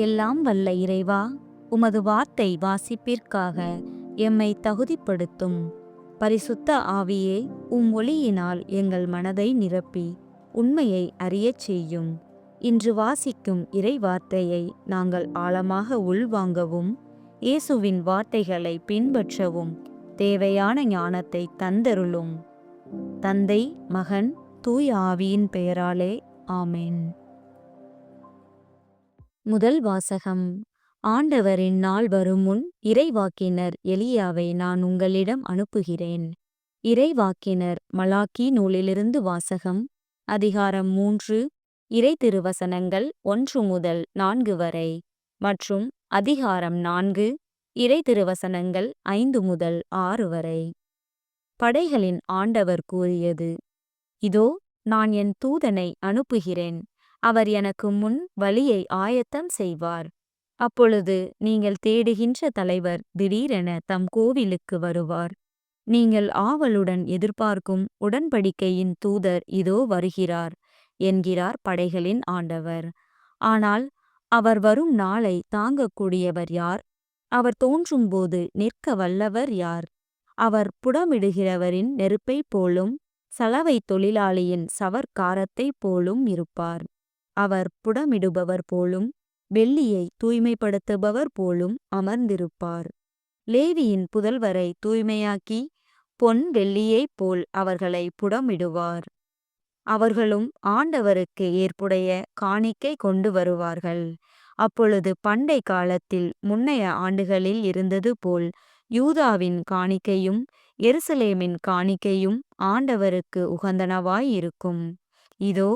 எல்லாம் வல்ல இறைவா, உமது வார்த்தை வாசிப்பிற்காக எம்மை தகுதிப்படுத்தும். பரிசுத்த ஆவியே, ஒளியினால் எங்கள் மனதை நிரப்பி உண்மையை அறியச் செய்யும். இன்று வாசிக்கும் இறை வார்த்தையை நாங்கள் ஆழமாக உள்வாங்கவும், இயேசுவின் வார்த்தைகளை பின்பற்றவும் தேவையான ஞானத்தை தந்தருளும். தந்தை, மகன், தூய ஆவியின் பெயராலே ஆமென். முதல் வாசகம். ஆண்டவரின் நாள் வரும் முன் இறைவாக்கினர் எலியாவை நான் உங்களிடம் அனுப்புகிறேன். இறைவாக்கினர் மலாக்கி நூலிலிருந்து வாசகம். அதிகாரம் 3, இறை திருவசனங்கள் 1 முதல் 4 வரை மற்றும் அதிகாரம் 4, இறை திருவசனங்கள் 5 முதல் 6 வரை. படைகளின் ஆண்டவர் கூறியது: இதோ, நான் என் தூதனை அனுப்புகிறேன். அவர் எனக்கு முன் வழியை ஆயத்தம் செய்வார். அப்பொழுது நீங்கள் தேடுகின்ற தலைவர் திடீரென தம் கோவிலுக்கு வருவார். நீங்கள் ஆவலுடன் எதிர்பார்க்கும் உடன்படிக்கையின் தூதர் இதோ வருகிறார் என்கிறார் படைகளின் ஆண்டவர். ஆனால் அவர் வரும் நாளை தாங்கக்கூடியவர் யார்? அவர் தோன்றும்போது நிற்க வல்லவர் யார்? அவர் புடமிடுகிறவரின் நெருப்பைப் போலும் சலவை தொழிலாளியின் சவர்க்காரத்தைப் போலும் இருப்பார். அவர் புடமிடுபவர் போலும் வெள்ளியை தூய்மைப்படுத்துபவர் போலும் அமர்ந்திருப்பார். லேவியின் புதல்வரை தூய்மையாக்கி பொன் வெள்ளியைப் போல் அவர்களை புடமிடுவார். அவர்களும் ஆண்டவருக்கு ஏற்புடைய காணிக்கை கொண்டு வருவார்கள். அப்பொழுது பண்டை காலத்தில் முன்னைய ஆண்டுகளில் இருந்தது போல் யூதாவின் காணிக்கையும் எருசலேமின் காணிக்கையும் ஆண்டவருக்கு உகந்தனவாயிருக்கும். இதோ,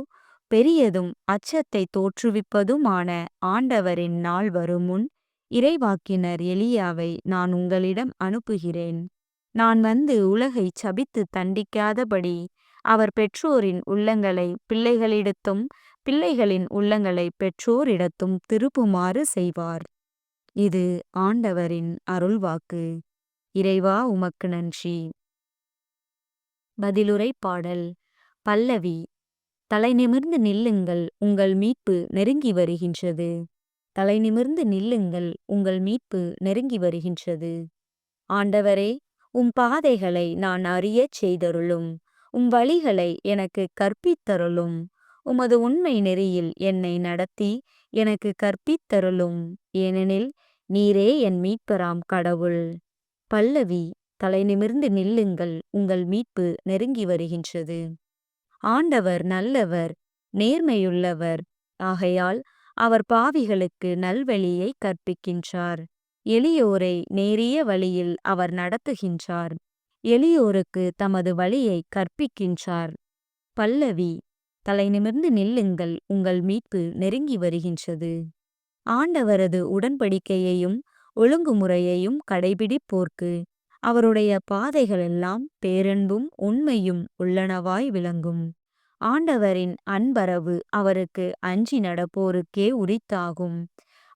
பெரியதும் அச்சத்தை தோற்றுவிப்பதுமான ஆண்டவரின் நாள் வரும் முன் இறைவாக்கினர் எலியாவை நான் உங்களிடம் அனுப்புகிறேன். நான் வந்து உலகை சபித்து தண்டிக்காதபடி அவர் பெற்றோரின் உள்ளங்களை பிள்ளைகளிடத்தும் பிள்ளைகளின் உள்ளங்களை பெற்றோரிடத்தும் திருப்புமாறு செய்வார். இது ஆண்டவரின் அருள்வாக்கு. இறைவா, உமக்கு நன்றி. பதிலுரை பாடல். பல்லவி. தலை நிமிர்ந்து நில்லுங்கள், உங்கள் மீட்பு நெருங்கி வருகின்றது. தலை நிமிர்ந்து நில்லுங்கள், உங்கள் மீட்பு நெருங்கி வருகின்றது. ஆண்டவரே, உம் பாதைகளை நான் அறியச் செய்தருளும். உம் வழிகளை எனக்கு கற்பித்தருளும். உமது உண்மை நெறியில் என்னை நடத்தி எனக்கு கற்பித்தருளும். ஏனெனில் நீரே என் மீட்பராம் கடவுள். பல்லவி. தலை நிமிர்ந்து நில்லுங்கள், உங்கள் மீட்பு நெருங்கி வருகின்றது. ஆண்டவர் நல்லவர், நேர்மையுள்ளவர். ஆகையால் அவர் பாவிகளுக்கு நல்வழியை கற்பிக்கின்றார். எளியோரை நேரிய வழியில் அவர் நடத்துகின்றார். எளியோருக்கு தமது வழியை கற்பிக்கின்றார். பல்லவி. தலை நிமிர்ந்து நில்லுங்கள், உங்கள் மீட்பு நெருங்கி வருகின்றது. ஆண்டவரது உடன்படிக்கையையும் ஒழுங்குமுறையையும் கடைபிடிப்போர்க்கு அவருடைய பாதைகளெல்லாம் பேரன்பும் உண்மையும் உள்ளனவாய் விளங்கும். ஆண்டவரின் அன்பரவு அவருக்கு அஞ்சி நடப்போருக்கே உரித்தாகும்.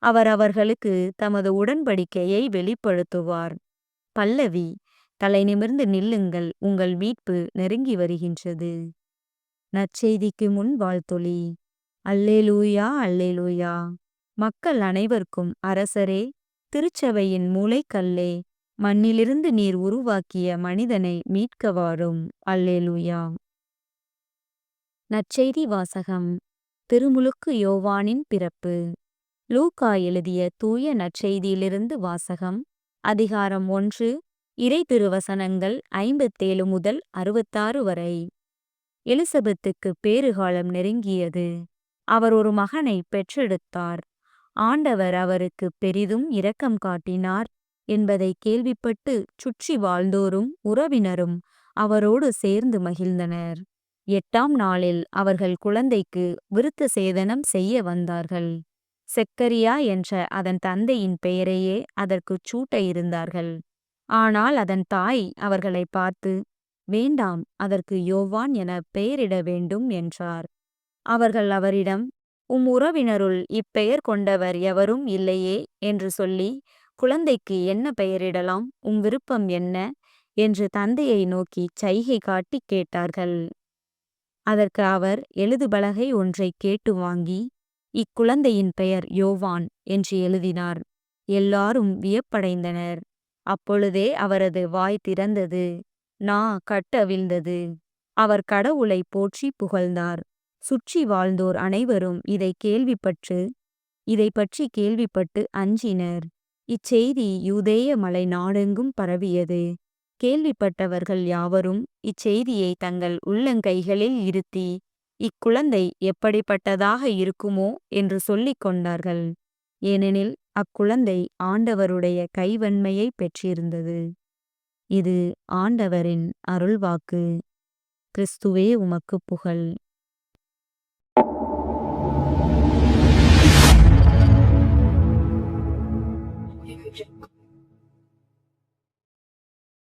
அவர் அவர்களுக்கு தமது உடன்படிக்கையை வெளிப்படுத்துவார். பல்லவி. தலை நிமிர்ந்து நில்லுங்கள், உங்கள் மீட்பு நெருங்கி வருகின்றது. நற்செய்திக்கு முன் வாழ்த்தொலி. அல்லேலூயா, அல்லேலூயா. மக்கள் அனைவர்க்கும் அரசரே, திருச்சபையின் மூலைக்கல்லே, மண்ணிலிருந்து நீர் உருவாக்கிய மனிதனை மீட்க வாரும். அல்லேலூயா. நற்செய்தி வாசகம். திருமுழுக்கு யோவானின் பிறப்பு. லூக்கா எழுதிய தூய நற்செய்தியிலிருந்து வாசகம். அதிகாரம் 1, இறை திருவசனங்கள் 57 முதல் 66 வரை. எலிசபெத்துக்கு பேறுகாலம் நெருங்கியது. அவர் ஒரு மகனை பெற்றெடுத்தார். ஆண்டவர் அவருக்கு பெரிதும் இரக்கம் காட்டினார் என்பதை கேள்விப்பட்டு சுற்றி வாழ்ந்தோரும் உறவினரும் அவரோடு சேர்ந்து மகிழ்ந்தனர். 8ஆம் நாளில் அவர்கள் குழந்தைக்கு விருத்த சேதனம் செய்ய வந்தார்கள். செக்கரியா என்ற அதன் தந்தையின் பெயரையே அதற்குச் சூட்ட இருந்தார்கள். ஆனால் அதன் தாய் அவர்களை பார்த்து, வேண்டாம், அதற்கு யோவான் என பெயரிட வேண்டும் என்றார். அவர்கள் அவரிடம், உம் உறவினருள் இப்பெயர் கொண்டவர் எவரும் இல்லையே என்று சொல்லி, குழந்தைக்கு என்ன பெயரிடலாம், உம் விருப்பம் என்ன என்று தந்தையை நோக்கி சைகை காட்டி கேட்டார்கள். அதற்கு அவர் எழுதுபலகை ஒன்றை கேட்டு வாங்கி, இக்குழந்தையின் பெயர் யோவான் என்று எழுதினார். எல்லாரும் வியப்படைந்தனர். அப்பொழுதே அவரது வாய் திறந்தது, நா கட்டவிழ்ந்தது. அவர் கடவுளை போற்றி புகழ்ந்தார். சுற்றி வாழ்ந்தோர் அனைவரும் இதை பற்றி கேள்விப்பட்டு அஞ்சினர். இச்செய்தி யூதேய மலை நாடெங்கும் பரவியது. கேள்விப்பட்டவர்கள் யாவரும் இச்செய்தியை தங்கள் உள்ளங்கைகளில் இருத்தி, இக்குழந்தை எப்படிப்பட்டதாக இருக்குமோ என்று சொல்லிக் கொண்டார்கள். ஏனெனில் அக்குழந்தை ஆண்டவருடைய கைவன்மையை பெற்றிருந்தது. இது ஆண்டவரின் அருள்வாக்கு. கிறிஸ்துவே உமக்கு புகழ். Thank you.